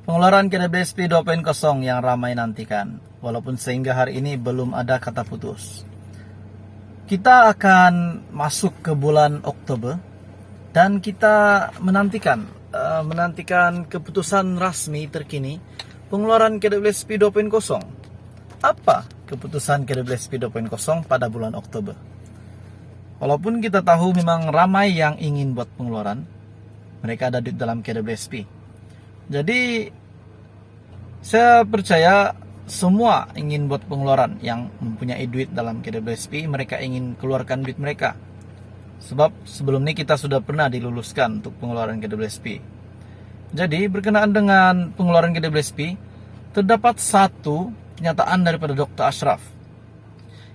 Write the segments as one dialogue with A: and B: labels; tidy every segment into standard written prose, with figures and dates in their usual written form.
A: Pengeluaran KDBSP 2.0 yang ramai nantikan, walaupun sehingga hari ini belum ada kata putus. Kita akan masuk ke bulan Oktober dan kita menantikan keputusan rasmi terkini pengeluaran KDBSP 2.0. Apa keputusan KDBSP 2.0 pada bulan Oktober? Walaupun kita tahu memang ramai yang ingin buat pengeluaran, mereka ada di dalam KDBSP. Jadi saya percaya semua ingin buat pengeluaran yang mempunyai duit dalam KDBSP, mereka ingin keluarkan duit mereka. Sebab sebelum ini kita sudah pernah diluluskan untuk pengeluaran KDBSP. Jadi berkenaan dengan pengeluaran KDBSP, terdapat satu kenyataan daripada Dr. Ashraf.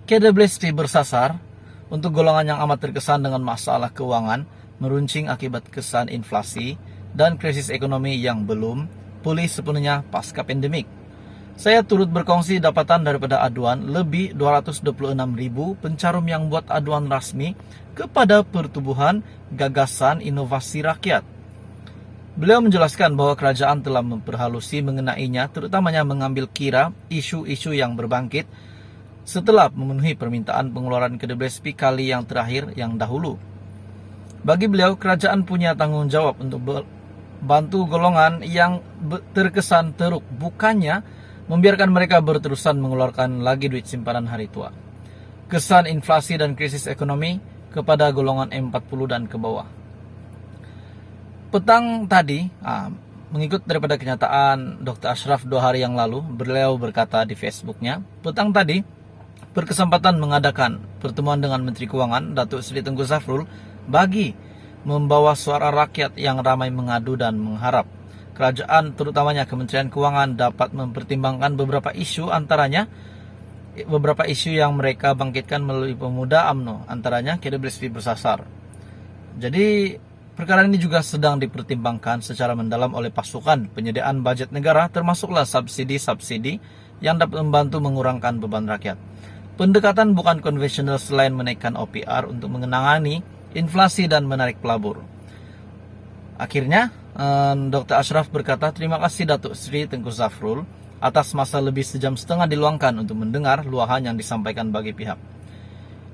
A: KDBSP bersasar untuk golongan yang amat terkesan dengan masalah keuangan, meruncing akibat kesan inflasi dan krisis ekonomi yang belum pulih sepenuhnya pasca pandemik. Saya turut berkongsi dapatan daripada aduan lebih 226.000 pencarum yang buat aduan rasmi kepada Pertubuhan Gagasan Inovasi Rakyat. Beliau menjelaskan bahwa kerajaan telah memperhalusi mengenainya, terutamanya mengambil kira isu-isu yang berbangkit setelah memenuhi permintaan pengeluaran KDBSP kali yang terakhir yang dahulu. Bagi beliau, kerajaan punya tanggung jawab untuk bantu golongan yang terkesan teruk, bukannya membiarkan mereka berterusan mengeluarkan lagi duit simpanan hari tua. Kesan inflasi dan krisis ekonomi kepada golongan M40 dan ke bawah. Petang tadi, mengikut daripada kenyataan Dr. Ashraf 2 hari yang lalu, beliau berkata di Facebooknya, petang tadi berkesempatan mengadakan pertemuan dengan Menteri Keuangan Datuk Seri Tengku Zafrul bagi membawa suara rakyat yang ramai mengadu dan mengharap kerajaan, terutamanya Kementerian Keuangan, dapat mempertimbangkan beberapa isu, antaranya beberapa isu yang mereka bangkitkan melalui Pemuda UMNO, antaranya KDBSP bersasar. Jadi perkara ini juga sedang dipertimbangkan secara mendalam oleh pasukan penyediaan bajet negara, termasuklah subsidi-subsidi yang dapat membantu mengurangkan beban rakyat. Pendekatan bukan konvensional selain menaikkan OPR untuk mengenangani inflasi dan menarik pelabur. Akhirnya, Dr. Ashraf berkata, terima kasih Datuk Seri Tengku Zafrul atas masa lebih sejam setengah diluangkan untuk mendengar luahan yang disampaikan bagi pihak.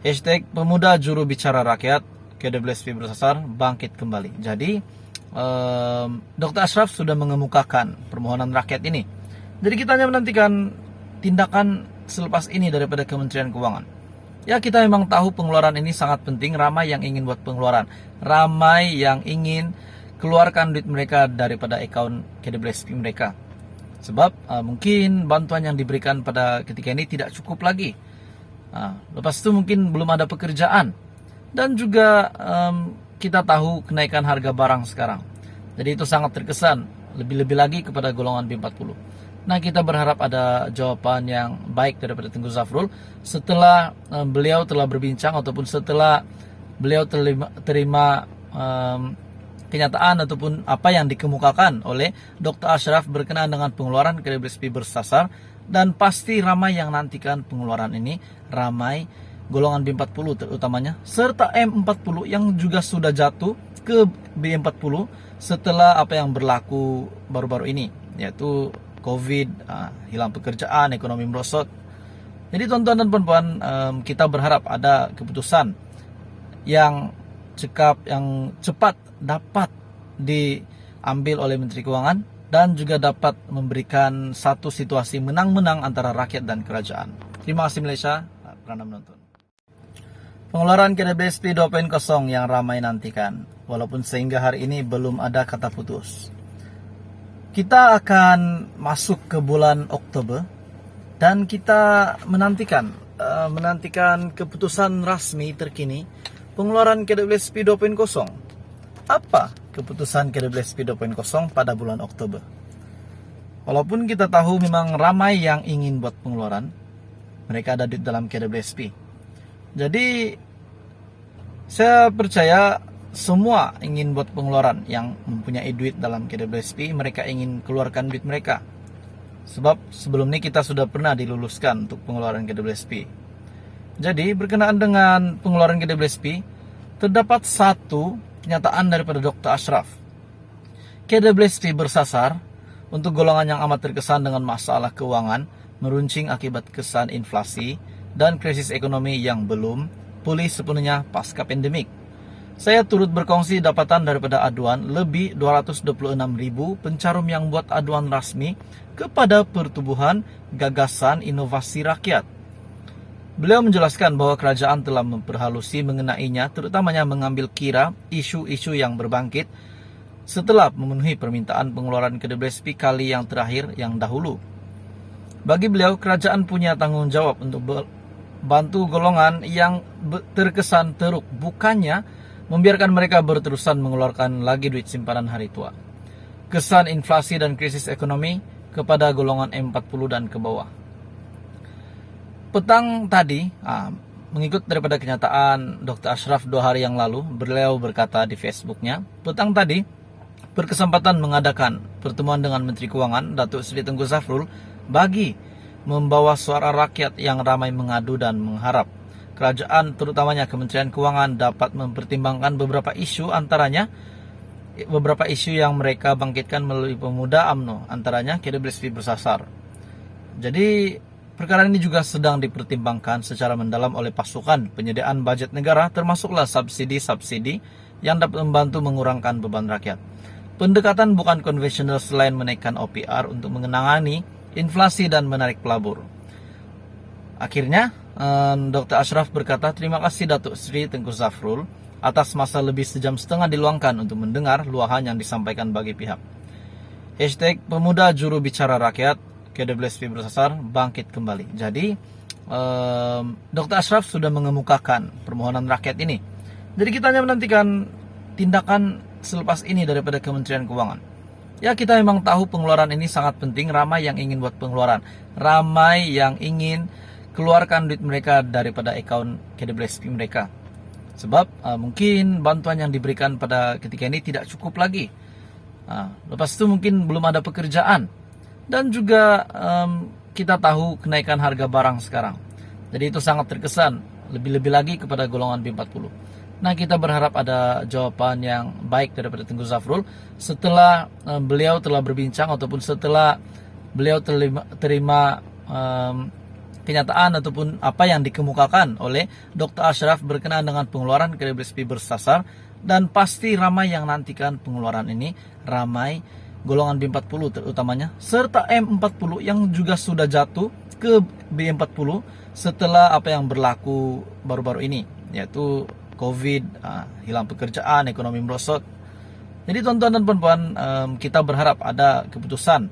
A: Hashtag Pemuda Juru Bicara Rakyat, KDBSP bersasar, bangkit kembali. Jadi, Dr. Ashraf sudah mengemukakan permohonan rakyat ini. Jadi kita hanya menantikan tindakan selepas ini daripada Kementerian Keuangan. Ya, kita memang tahu pengeluaran ini sangat penting, ramai yang ingin buat pengeluaran, ramai yang ingin keluarkan duit mereka daripada akaun KDBSP mereka. Sebab mungkin bantuan yang diberikan pada ketika ini tidak cukup lagi. Lepas itu mungkin belum ada pekerjaan. Dan juga kita tahu kenaikan harga barang sekarang. Jadi itu sangat terkesan, lebih-lebih lagi kepada golongan B40. Nah, kita berharap ada jawaban yang baik daripada Tengku Zafrul setelah beliau telah berbincang ataupun setelah beliau terima kenyataan ataupun apa yang dikemukakan oleh Dr. Ashraf berkenaan dengan pengeluaran KDBSP bersasar, dan pasti ramai yang nantikan pengeluaran ini, ramai golongan B40 terutamanya, serta M40 yang juga sudah jatuh ke B40 setelah apa yang berlaku baru-baru ini, yaitu COVID, hilang pekerjaan, ekonomi merosot. Jadi tuan-tuan dan puan-puan, kita berharap ada keputusan yang cepat dapat diambil oleh Menteri Keuangan dan juga dapat memberikan satu situasi menang-menang antara rakyat dan kerajaan. Terima kasih Malaysia kerana menonton. Pengeluaran KDBSP 2.0 yang ramai nantikan, walaupun sehingga hari ini belum ada kata putus. Kita akan masuk ke bulan Oktober dan kita menantikan keputusan rasmi terkini pengeluaran KDBSP 2.0. Apa keputusan KDBSP 2.0 pada bulan Oktober? Walaupun kita tahu memang ramai yang ingin buat pengeluaran, mereka ada di dalam KDBSP. Jadi saya percaya semua ingin buat pengeluaran yang mempunyai duit dalam KDBSP, mereka ingin keluarkan duit mereka. Sebab sebelum ini kita sudah pernah diluluskan untuk pengeluaran KDBSP. Jadi berkenaan dengan pengeluaran KDBSP, terdapat satu kenyataan daripada Dr. Ashraf. KDBSP bersasar Untuk golongan yang amat terkesan dengan masalah keuangan, meruncing akibat kesan inflasi, dan krisis ekonomi yang belum pulih sepenuhnya pasca pandemik. Saya turut berkongsi dapatan daripada aduan lebih 226.000 pencarum yang buat aduan rasmi kepada Pertubuhan Gagasan Inovasi Rakyat. Beliau menjelaskan bahwa kerajaan telah memperhalusi mengenainya, terutamanya mengambil kira isu-isu yang berbangkit setelah memenuhi permintaan pengeluaran KDBSP kali yang terakhir yang dahulu. Bagi beliau, kerajaan punya tanggung jawab untuk bantu golongan yang terkesan teruk, bukannya membiarkan mereka berterusan mengeluarkan lagi duit simpanan hari tua. Kesan inflasi dan krisis ekonomi kepada golongan M40 dan ke bawah. Petang tadi, mengikut daripada kenyataan Dr. Ashraf 2 hari yang lalu, beliau berkata di Facebooknya, petang tadi berkesempatan mengadakan pertemuan dengan Menteri Keuangan Datuk Seri Tengku Zafrul bagi membawa suara rakyat yang ramai mengadu dan mengharap kerajaan, terutamanya Kementerian Keuangan, dapat mempertimbangkan beberapa isu, antaranya beberapa isu yang mereka bangkitkan melalui pemuda UMNO, antaranya KDBSP bersasar. Jadi perkara ini juga sedang dipertimbangkan secara mendalam oleh pasukan penyediaan budget negara, termasuklah subsidi-subsidi yang dapat membantu mengurangkan beban rakyat. Pendekatan bukan konvensional selain menaikkan OPR untuk mengenangani inflasi dan menarik pelabur. Akhirnya, Dr. Ashraf berkata, terima kasih Datuk Seri Tengku Zafrul atas masa lebih sejam setengah diluangkan untuk mendengar luahan yang disampaikan bagi pihak. Hashtag Pemuda Juru Bicara Rakyat, KDBSP bersasar, bangkit kembali. Jadi, Dr. Ashraf sudah mengemukakan permohonan rakyat ini. Jadi kita hanya menantikan tindakan selepas ini daripada Kementerian Keuangan. Ya, kita memang tahu pengeluaran ini sangat penting. Ramai yang ingin buat pengeluaran, ramai yang ingin keluarkan duit mereka daripada akaun KDBSP mereka. Sebab mungkin bantuan yang diberikan pada ketika ini tidak cukup lagi. Lepas itu mungkin belum ada pekerjaan. Dan juga kita tahu kenaikan harga barang sekarang. Jadi itu sangat terkesan. Lebih-lebih lagi kepada golongan B40. Nah, kita berharap ada jawaban yang baik daripada Tengku Zafrul setelah beliau telah berbincang ataupun setelah beliau terima kenyataan ataupun apa yang dikemukakan oleh Dr. Ashraf berkenaan dengan pengeluaran KDBSP bersasar, dan pasti ramai yang nantikan pengeluaran ini, ramai golongan B40 terutamanya, serta M40 yang juga sudah jatuh ke B40 setelah apa yang berlaku baru-baru ini, yaitu COVID, hilang pekerjaan, ekonomi merosot. Jadi tuan-tuan dan puan-puan, kita berharap ada keputusan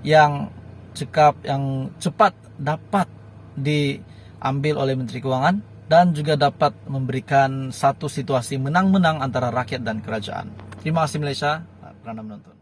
A: yang cepat dapat diambil oleh Menteri Keuangan dan juga dapat memberikan satu situasi menang-menang antara rakyat dan kerajaan. Terima kasih Malaysia, kerana menonton.